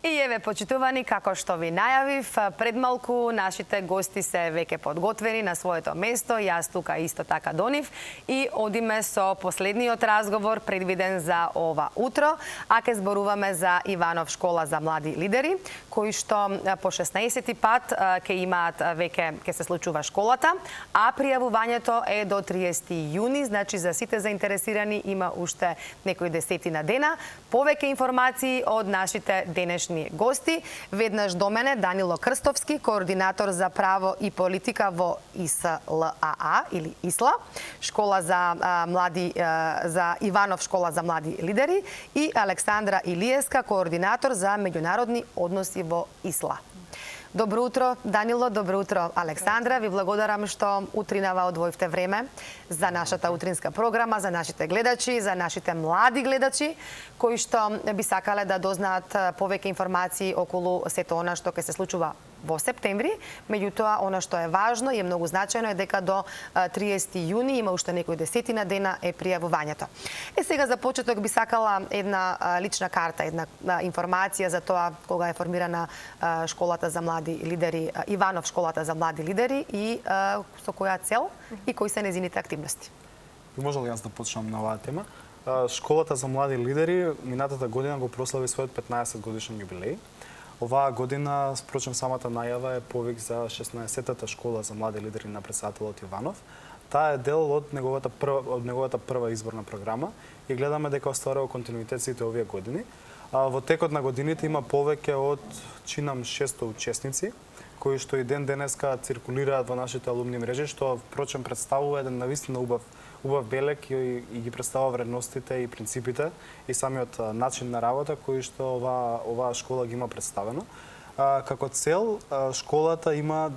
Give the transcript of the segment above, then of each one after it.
И еве, почитувани, како што ви најавив, пред малку нашите гости се веќе подготвени на своето место, јас тука исто така до нив и одиме со последниот разговор предвиден за ова утро, а ке зборуваме за Иванов школа за млади лидери, кои што по 16 пат ке имаат веќе ке се случува школата, а пријавувањето е до 30 јуни, значи за сите заинтересирани има уште некои десетина дена. Повеќе информации од нашите денешни гости. Веднаш до мене Данило Крстовски, координатор за право и политика во ИСЛАА или ИСЛА, школа за млади за Иванов школа за млади лидери, и Александра Илиевска, координатор за меѓународни односи во ИСЛА. Добро утро, Данило, добро утро, Александра. Ви благодарам што утринава одвоивте време за нашата утринска програма, за нашите гледачи, за нашите млади гледачи, кои што би сакале да дознаат повеќе информации околу сето она што ќе се случува во септември. Меѓутоа, она што е важно и е многу значајно е дека до 30 јуни има уште некои десетина дена е пријавувањето. Сега за почеток би сакала една лична карта, една информација за тоа кога е формирана школата за млади лидери, Иванов школата за млади лидери и со која цел и кои се незините активности. Може ли јас да почнам на оваа тема? Школата за млади лидери минатата година го прослави својот 15 годишен јубилеј. Оваа година, спрочем, самата најава е повик за 16-тата школа за млади лидери на претседателот Иванов. Таа е дел од неговата прва изборна програма и гледаме дека остварува континуитет сите овие години. Во текот на годините има повеќе од, чинам, 600 учесници, кои што и ден денеска циркулираат во нашите алумни мрежи, што, впрочем, представува еден навистина убав белег и ги представува вредностите и принципите и самиот начин на работа кои што оваа школа ги има представено. Како цел, школата има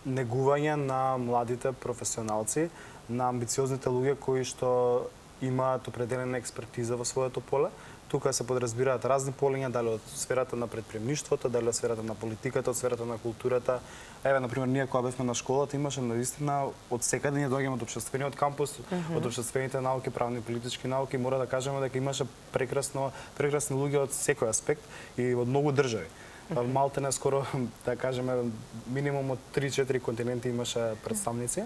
негување на младите професионалци, на амбициозните луѓе кои што имаат определена експертиза во своето поле. Тука се подразбираат разни полиња, дали од сферата на предприемништвото, дали од сферата на политиката, од сферата на културата. Еве, например, ние кога бевме на школата, имаше наистина од секаде ние доаѓаме од општествениот кампус, од општествените науки, правни и политички науки, мора да кажеме дека имаше прекрасни луѓе од секој аспект и од многу држави. Малтене скоро, да кажеме, минимум од 3-4 континенти имаше представници,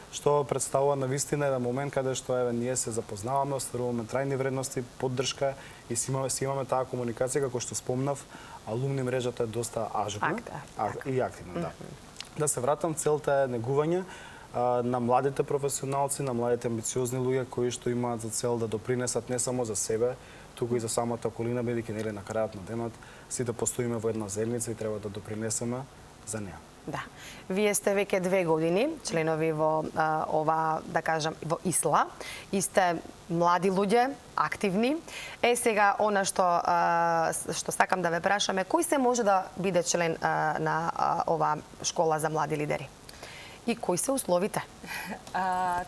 што представува навистина еден момент каде што еве ние се запознаваме, остваруваме трајни вредности, поддршка и си имаме таа комуникација, како што спомнав, алумни мрежата е доста ажурна и активна, да. Да се вратам, целта е негување на младите професионалци, на младите амбициозни луѓе кои што имаат за цел да допринесат не само за себе, туку и за самата околина, бидејќи нели на крајот на денот сите постоиме во една заедница и треба да допринесеме за неа. Да. Вие сте веќе 2 години членови во ова, да кажам, во ИСЛА. И сте млади луѓе, активни. Сега она што сакам да ве прашам е кој се може да биде член на ова школа за млади лидери? И кои се условите?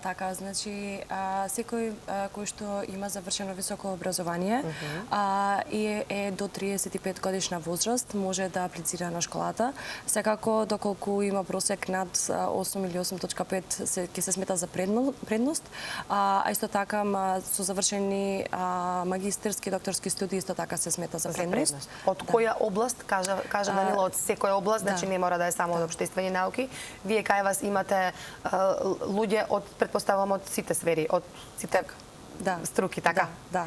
Така, значи, секој кој што има завршено високо образование и е до 35 годишна возраст може да аплицира на школата. Секако, доколку има просек над 8 или 8.5 ќе се смета за предност. А исто така со завршени магистерски, докторски студии исто така се смета за предност. Од која област, кажа Данило, од секоја област, значи не мора да е само од општествени науки. Вие кај вас имате луѓе од, предпоставам, од сите сфери, од сите струки, така? Да.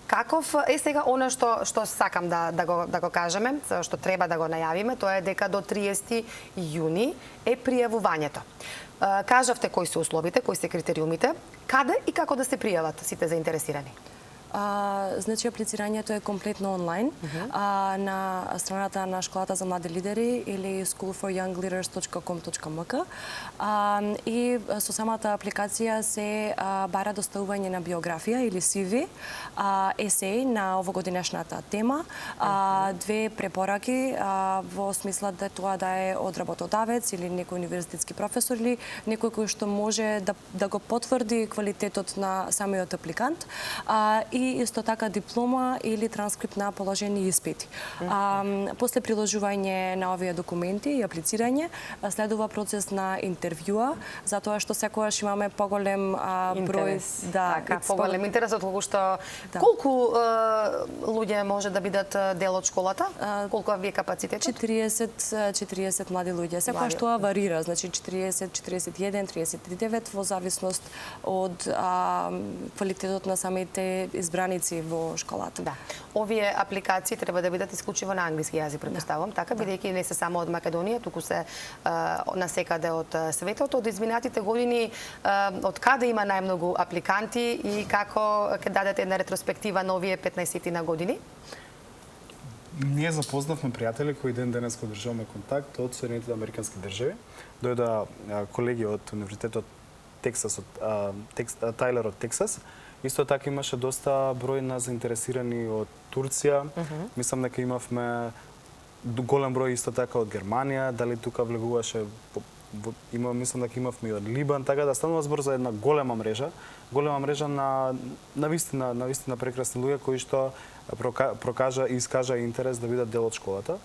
Каков е сега она што сакам да го кажеме, што треба да го најавиме, тоа е дека до 30 јуни е пријавувањето. Кажавте кои се условите, кои се критериумите, каде и како да се пријават сите заинтересирани? Значи, аплицирањето е комплетно онлайн на страната на школата за млади лидери или schoolforyoungleaders.com.mk и со самата апликација се бара доставување на биографија или CV, есеј на овогодинешната тема, 2 препораки во смисла да тоа да е од работодавец или некој универзитетски професор или некој кој што може да го потврди квалитетот на самиот апликант и и исто така диплома или транскрипт на положени испити. После приложување на овие документи и аплицирање следува процес на интервјуа, затоа што секогаш имаме поголем број, поголем интерес, отколку што колку луѓе може да бидат дел од школата? Колку ви е капацитетот? 40 млади луѓе. Секогаш тоа варира, значи 40, 41, 39 во зависност од квалитетот на самите избраници во школата. Да. Овие апликации треба да бидат исклучиво на англиски јазик, претпоставувам, така, бидејќи не се само од Македонија, туку се насекаде од светот. Од изминатите години, од каде има најмногу апликанти и како ќе дадете една ретроспектива на овие 15 на години? Ние запознавме пријатели кои ден денес одржуваме контакт од Соединетите Американски држави. Дојда колеги од Универзитетот Тексас, Тајлер од Тексас. Исто така имаше доста број на заинтересирани од Турција. Мислам дека имавме голем број исто така од Германија, дали тука влегуваше мислам дека имавме и од Либан, така да станува збор за една голема мрежа на навистина прекрасни луѓе кои што прокажа и искажа интерес да бидат дел од школата.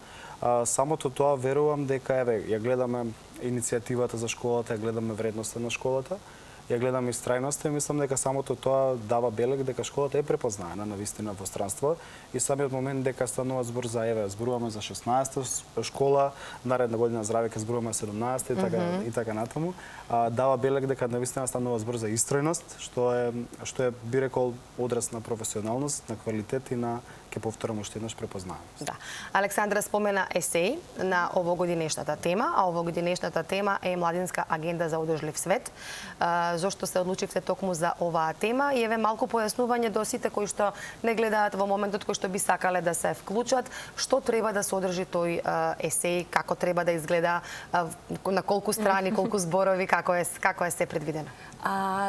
Самото тоа верувам дека ја гледаме иницијативата за школата, ја гледаме вредноста на школата, ја гледаме истрајноста и мислам дека самото тоа дава белег дека школата е препознаена навистина во странство и самиот момент дека станува збор за зборуваме за 16-та школа, наредна година здраве ќе зборуваме 17-та и така натаму, дава белег дека навистина станува збор за истрајност, што е би рекол одраз на професионалност, на квалитет и на ќе повторам уште еднаш препознаемост. Да. Александра спомена есеј на овогодинешната тема, а овогодинешната тема е Младинска агенда за одржлив свет. Зошто се одлучивте токму за оваа тема и еве малку појаснување до сите кои што не гледаат во моментот кој што би сакале да се вклучат, што треба да содржи тој есеј, како треба да изгледа, на колку страни, колку зборови, како е се предвидено?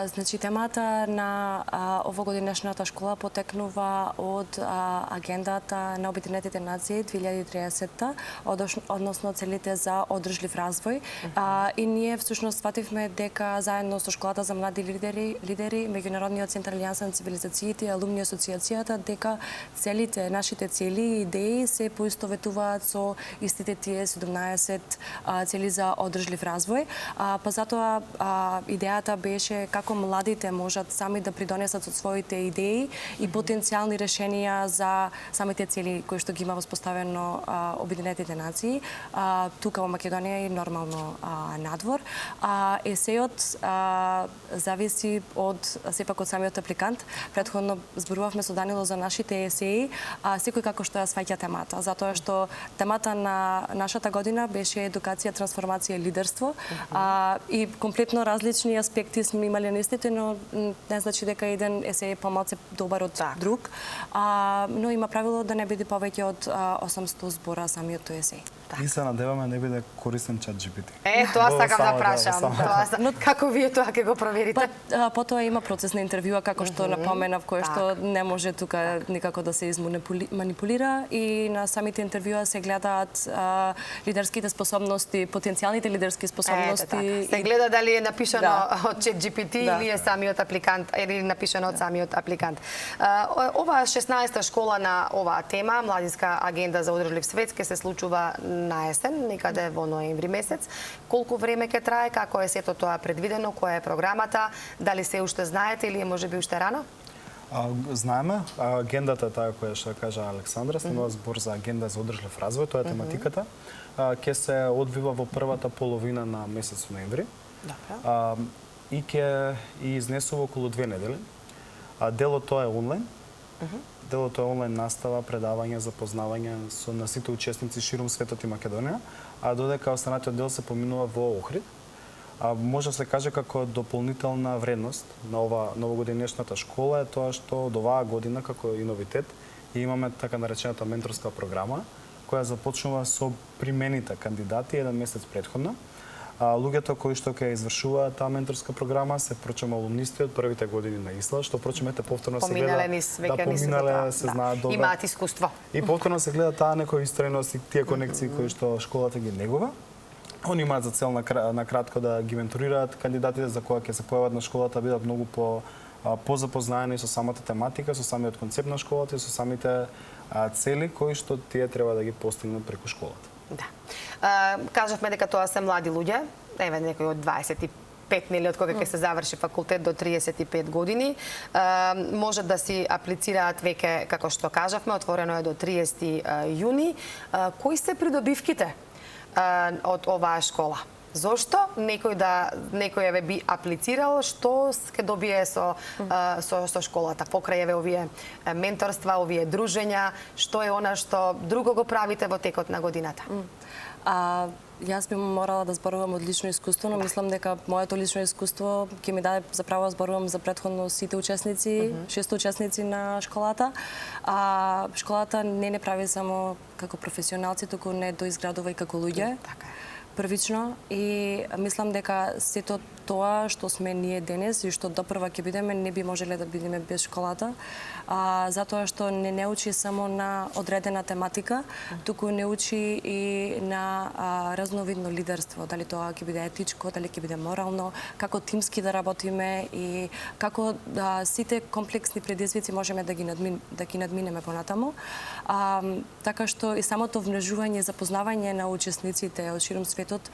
Значи темата на овогодинешната школа потекнува од агендата на Обединетите нации 2030, односно целите за одржлив развој. И ние всушност свативме дека заедно со школата за млади лидери, Меѓународниот центар Алијанса на цивилизациите и Алумни асоциацијата, дека нашите цели и идеи се поистоветуваат со истите тие 17 цели за одржлив развој. Па затоа идејата беше како младите можат сами да придонесат со своите идеи и потенцијални решенија за самите цели кои што ги има воспоставено Обединетите нации, тука во Македонија и нормално надвор. Есејот зависи сепак од самиот апликант. Претходно зборувавме со Данило за нашите есеи, секој како што ја сваќа темата, затоа што темата на нашата година беше едукација, трансформација и лидерство, и комплетно различни аспекти сме имали на истите, но не значи дека еден есеј е помалку добар од друг, но има правило да не биде повеќе од 800 збора самиот тој есеј. И се надеваме не биде користен ChatGPT. Тоа сакам да прашам. Но како вие тоа ќе го проверите? Потоа има процес на интервјуа, како што напоменав, кој што не може тука никако да се манипулира, и на самите интервјуа се гледаат лидерските способности, потенцијалните лидерски способности. Се гледа дали е напишано од ChatGPT или е самиот апликант, или напишано од самиот апликант. Ова 16-та школа на оваа тема, Младинска агенда за одржлив свет, ќе се случува на есен, некаде во ноември месец. Колку време ќе трае, како е сето тоа предвидено, која е програмата, дали се уште знаете или е можеби уште рано? Знаеме, агендата таа која што кажа Александра, станува збор за агенда за одржлив развој, тоа е тематиката. Ќе се одвива во првата половина на месец ноември. И ќе изнесува околу 2 недели. Делот тоа е онлайн. Делото е онлайн настава, предавање, запознавање на сите учесници ширум светот и Македонија, а додека останатиот дел се поминува во Охрид. Може да се каже како дополнителна вредност на новогодинешната школа е тоа што од оваа година како и новитет имаме така наречената менторска програма, која започнува со примените кандидати еден месец претходно. Луѓето кои што ќе извршуваат таа менторска програма се прочем алумнисти од првите години на ИСЛА, што прочем повторно се гледа поминале се знаат добро. Имаат искуство. И повторно се гледа таа некоја истрајност и тие конекции кои што школата ги негува. Они имаат за цел на кратко да ги менторираат кандидатите за кои ќе се појават на школата, бидат многу по позапознаени со самата тематика, со самиот концепт на школата и со самите цели кои што тие треба да ги постигнат преку школата. Да. Кажавме дека тоа се млади луѓе, еве некои од 25 нели од кога ќе се заврши факултет до 35 години, може да си аплицираат веќе, како што кажавме, отворено е до 30 јуни. Кои се придобивките од оваа школа? Зошто некој еве би аплицирал, што ќе добие со школата покрај еве овие менторства, овие дружења, што е она што друго го правите во текот на годината? Јас би морала да зборувам од лично искуство, но мислам дека моето лично искуство ќе ми даде за право да зборувам за претходно сите учесници, 6 учесници на школата. Школата не прави само како професионалци, туку не доизградува и како луѓе. Така е. Првично, и мислам дека сето тоа што сме ние денес и што допрва ќе бидеме, не би можеле да бидеме без школата, затоа што не учи само на одредена тематика, туку не учи и на разновидно лидерство, дали тоа ќе биде етичко, дали ќе биде морално, како тимски да работиме и како сите комплексни предизвици можеме да ги надминеме понатаму. Така што и самото вмножување и запознавање на учесниците од ширум светот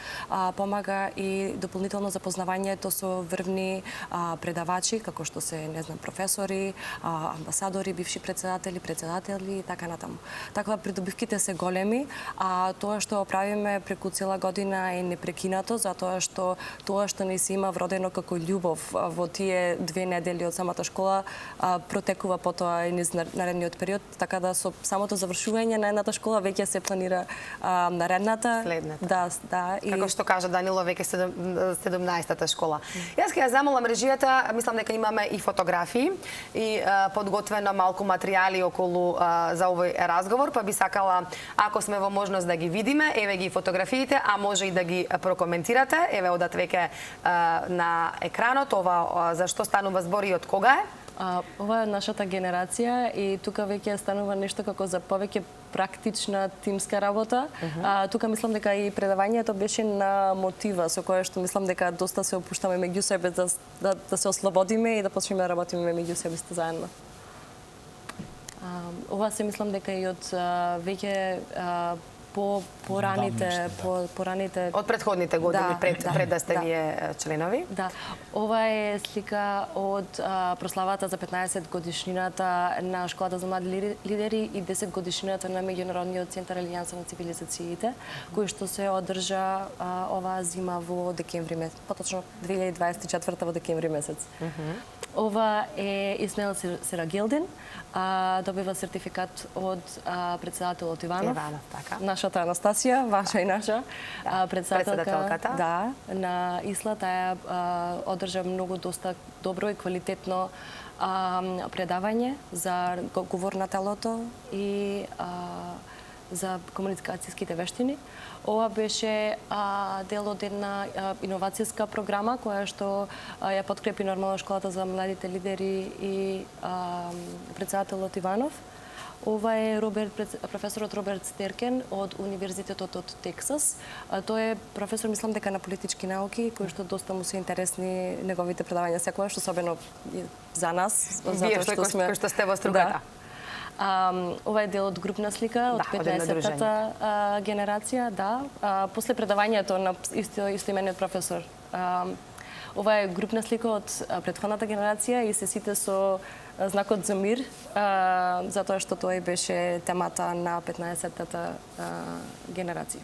помага и дополнително запознавањето со врвни предавачи, како што се, не знам, професори, амбасадори, бивши председатели и така натаму. Така придобивките се големи, а тоа што правиме преку цела година е непрекинато, затоа што тоа што не си има вродено како љубов во тие 2 недели од самата школа протекува потоа и низ наредниот период, така да со самото завршување на едната школа веќе се планира наредната. Следната. Да, и како што кажа Данило, веќе 17-та школа. Јас ќе ја замолам режијата, мислам дека имаме и фотографии и подготвено малку материјали околу за овој разговор, па би сакала, ако сме во можност да ги видиме, еве ги фотографиите, а може и да ги прокоментирате, еве одат веќе на екранот, ова за што станува збор и од кога е? Ова е нашата генерација и тука веќе станува нешто како за повеќе практична тимска работа. Тука мислам дека и предавањето беше на мотива со кое што мислам дека доста се опуштаме меѓу себе да се ослободиме и да почнеме да работиме меѓу себе заедно. Ова се мислам дека и од веќе пораните од претходните години, пред да сте вие членови. Да. Ова е слика од прославата за 15 годишнината на Школата за млади лидери и 10 годишнината на Меѓународниот центар Алијанса на цивилизациите, кој што се одржа оваа зима во декември месец, поточно 2024 во декември месец. Ова е Исмаил Серагилдин, добива сертификат од председателот Иванов, нашата Анастасија, ваша и наша председателката, да, на ИСЛА. Таа одржа многу доста добро и квалитетно предавање за говор на телото и за комуникацијските вештини. Ова беше дел од една иновацијска програма која што ја подкрепи нормално Школата за младите лидери и председателот Иванов. Ова е професорот Роберт Стеркен од Универзитетот од Тексас. Тој е професор, мислам дека на политички науки, кој што доста му се интересни неговите предавања секогаш, особено за нас, затоа што сме кој што сте во струката. Ова е дел од групна слика од 15-та генерација, да. После предавањето на истоимениот професор. Ова е групна слика од претходната генерација и се сите со знакот за мир, затоа што тој беше темата на 15-та генерација.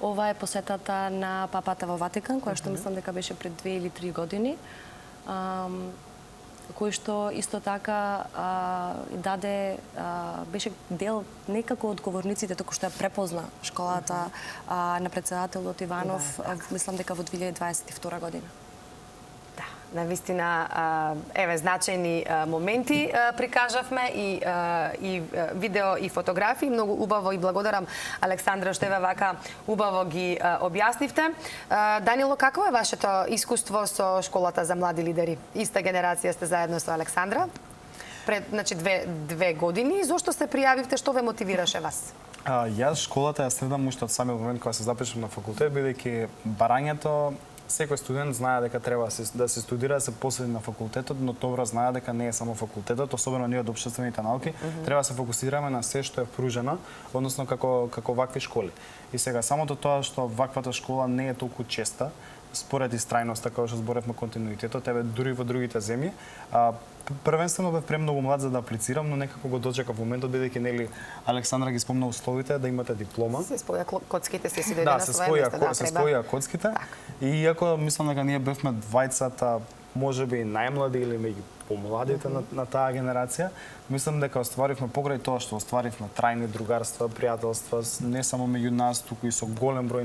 Ова е посетата на папата во Ватикан, која што мислам дека беше пред 2 или 3 години. Кој што исто така беше дел некако од говорниците, току што ја препозна школата на председателот Иванов, мислам дека во 2022 година. Да, навистина, еве, значајни моменти прикажавме и видео и фотографии, многу убаво и благодарам Александра што еве вака убаво ги објаснивте. Данило, какво е вашето искуство со Школата за млади лидери? Иста генерација сте заедно со Александра, пред, значи, две години. Зошто се пријавивте, што ве мотивираше вас? Јас школата ја следам уште од самиот момент кога се запишав на факултет, бидејќи барањето секој студент знае дека треба да се студира, да се посвети на факултетот, но добро знае дека не е само факултетот, особено ние од општествените науки, треба да се фокусираме на се што е пружено, односно како вакви школи. И сега самото тоа што ваквата школа не е толку честа, според истрајноста, како што зборевме континуитетот, дури во другите земји, првенствено бев премногу млад за да аплицирам, но некако го дочекав моментот, бидејќи нели Александра ги спомна условите да имате диплома. Се споја коцките, се си дојде на свое место, се споја коцките. И иако мислам дека ние бевме двајцата, можеби најмлади или меѓу помладите на таа генерација, мислам дека остваривме покрај тоа што остваривме трајни другарства, пријателства, не само меѓу нас, туку и со голем број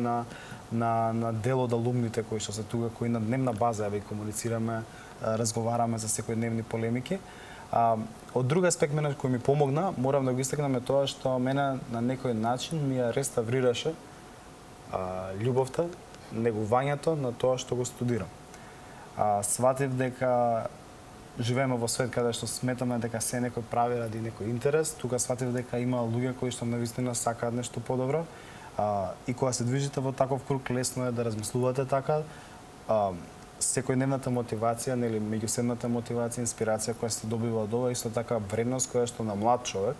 на дел од алумните кои што се тука, кои на дневна база ја комуницираме, разговараме за секојдневни полемики. Од друг аспект мене кој ми помогна, морам да го истакнам е тоа што мене на некој начин ми ја реставрираше љубовта, негувањето на тоа што го студирам. Сватив дека живееме во свет каде што сметаме дека се некој прави ради некој интерес, тука сватив дека има луѓе кои што навистина сакаат нешто подобро. И кога се движите во таков круг, лесно е да размислувате така. Секојдневната мотивација, нели меѓуседната мотивација, инспирација која се добива од ова, исто така вредност која што на млад човек,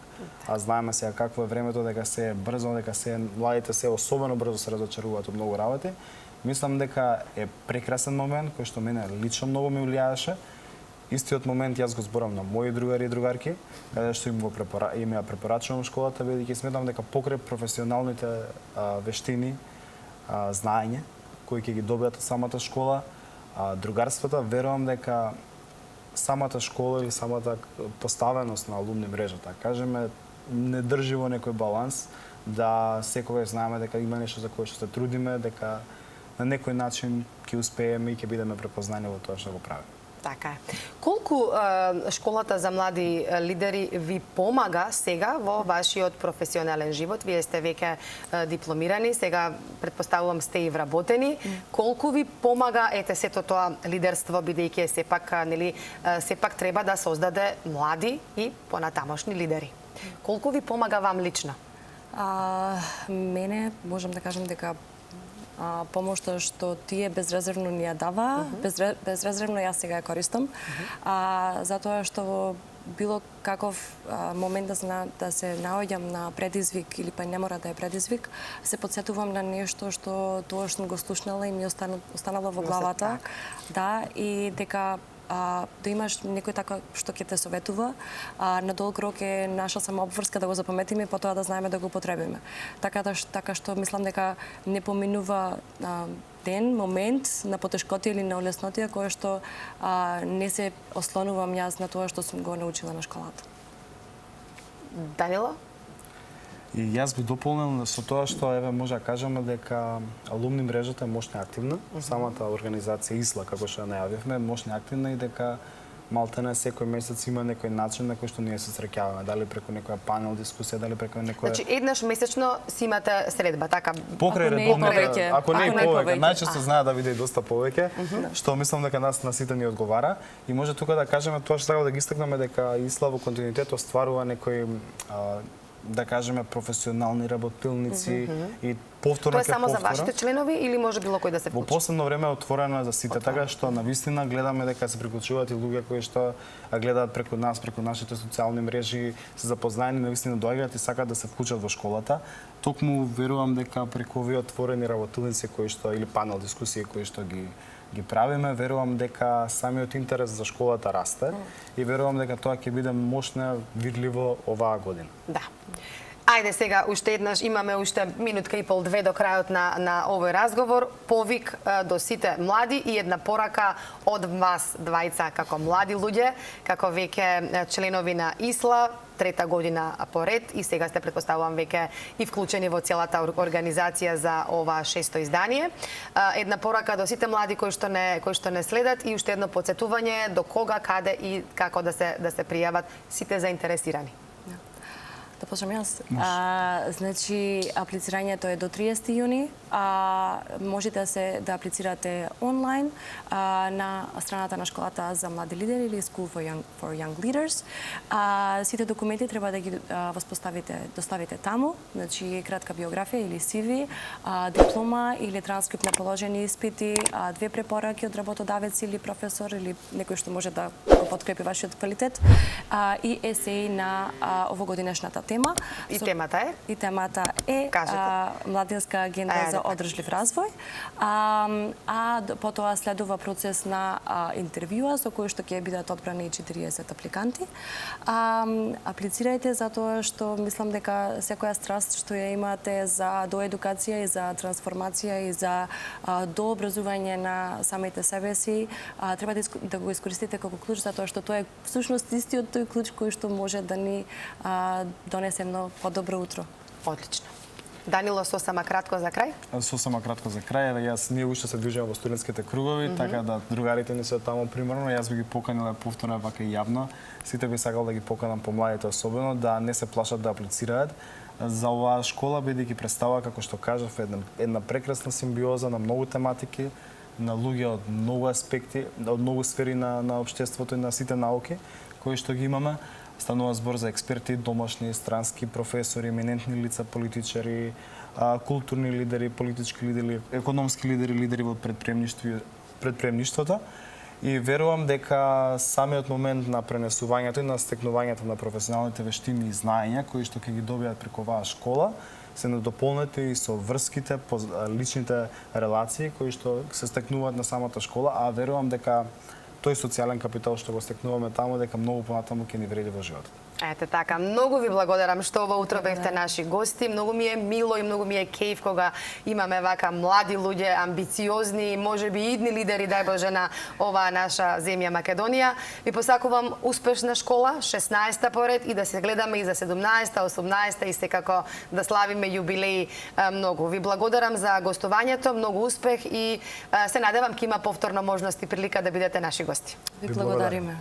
а знаеме сега какво е времето, дека се е брзо, дека се младите се особено брзо се разочаруваат од многу работи. Мислам дека е прекрасен момент кој што мене лично многу ми влијаеше. Истиот момент јас го зборам на мои другари и другарки, каде што им ја препорачувам школата, бидејќи сметам дека покрај професионалните вештини, знаење кои ќе ги добијат од самата школа, другарствата, верувам дека самата школа или самата поставеност на алумни мрежата, кажеме, не држи во некој баланс, да секогаш знаеме дека има нешто за кое што се трудиме, дека на некој начин ќе успееме и ќе бидеме препознани во тоа што го правиме. Така е. Колку школата за млади лидери ви помага сега во вашиот професионален живот? Вие сте веќе дипломирани, сега претпоставувам сте и вработени. Колку ви помага сето тоа лидерство, бидејќи сепак треба да создаде млади и понатамошни лидери? Колку ви помага вам лично? Мене можам да кажам дека помошта што тие безрезервно ни ја дава, безрезервно јас сега ја користам, затоа што во било каков момент да се наоѓам на предизвик или па не мора да е предизвик, се потсетувам на нешто што тоа што го слушнала и ми останало во главата, да, и дека да имаш некој така што ќе те советува, на долг рок е наша самообврска да го запаметиме и потоа да знаеме да го употребиме. Така што мислам дека не поминува ден, момент на потешкотија или на олеснотија кое што не се ослонувам јас на тоа што сум го научила на школата. Данила? И јас би дополнил со тоа што може да кажеме дека алумни мрежата е мощна и активна. Самата организација ИСЛА, како што ја најавивме, е мощна и активна и дека малтене секој месец има некој начин на кој што ние се среќаваме, дали преку некоја панел дискусија, дали преку некоја... Значи еднаш месечно си имате средба, така? Покрај редовните, ако не и повеќе, најчесто знае да биде и доста повеќе, што мислам дека нас на сите ни одговара и може тука да кажеме тоа што сакам да ги истакнеме дека ИСЛА во континуитет остварува некои да кажеме професионални работилници и повторно тоа е само за вашите членови или може било кој да се вклучи? Во последно време е отворено за сите, така што навистина гледаме дека се приклучуваат и луѓе кои што гледаат преку нас, преку нашите социјални мрежи, се запознаени, навистина доаѓаат и сакаат да се вклучат во школата. Токму верувам дека преку овие отворени работилници кои што или панел дискусии кои што ги правиме, верувам дека самиот интерес за школата расте и верувам дека тоа ќе биде мощно видливо оваа година. Да. Ајде сега, уште еднаш, имаме уште минутка и пол, две до крајот на овој разговор. Повик до сите млади и една порака од вас двајца како млади луѓе, како веќе членови на ИСЛА, трета година поред и сега сте, претпоставувам, веќе и вклучени во целата организација за ова 6-то издание. Една порака до сите млади кои што не следат и уште едно подсетување до кога, каде и како да се пријават сите заинтересирани. Да почнем јас. Значи, аплицирањето е до 30 јуни. Можете да аплицирате онлайн на страната на школата за млади лидери или School for Young Leaders. Сите документи треба да ги доставите таму, значи кратка биографија или CV, диплома или транскрипт на положени испити, 2 препораки од работодавец или професор или некој што може да го подкрепи вашиот квалитет, и есеј на овогодинешната тема. И темата е? И темата е Младинска агенда за одржлив развој. Потоа следува процес на интервјуа со кој што ќе бидат одбрани 40 апликанти. Аплицирајте затоа што мислам дека секоја страст што ја имате за доедукација и за трансформација и за дообразување на самите себе си, треба да го искористите како клуч, затоа што тоа е всушност истиот тој клуч кој што може да ни донесе едно подобро утро. Одлично. Данило, сосема кратко за крај? Сосема кратко за крај, ние уште се движиме во студентските кругови, така да другарите ни се таму примерно, јас би ги поканила повторно вака јавно. Сите би сакал да ги поканам помладите особено да не се плашат да аплицираат за оваа школа, бидејќи представува, како што кажав, една прекрасна симбиоза на многу тематики, на луѓе од многу аспекти, од многу сфери на општеството и на сите науки кои што ги имаме. Станува збор за експерти, домашни, странски професори, еминентни лица, политичари, културни лидери, политички лидери, економски лидери, лидери во предприемништвото. И верувам дека самиот момент на пренесувањето и на стекнувањето на професионалните вештини и знаења кои што ќе ги добијат преку оваа школа се надополнети и со врските, личните релации кои што се стекнуваат на самата школа, а верувам дека тој социјален капитал што го стекнуваме таму, дека многу понатаму ќе ни вреди во животот. Ете така, многу ви благодарам што ова утро бевте наши гости. Многу ми е мило и многу ми е кејф кога имаме вака млади луѓе, амбициозни, можеби идни лидери, дај Боже, на оваа наша земја Македонија. Ви посакувам успешна школа, 16-та поред, и да се гледаме и за 17-та, 18-та и секако да славиме јубилеи многу. Ви благодарам за гостувањето, многу успех и се надевам ќе има повторно можност и прилика да бидете наши гости. Ви благодариме.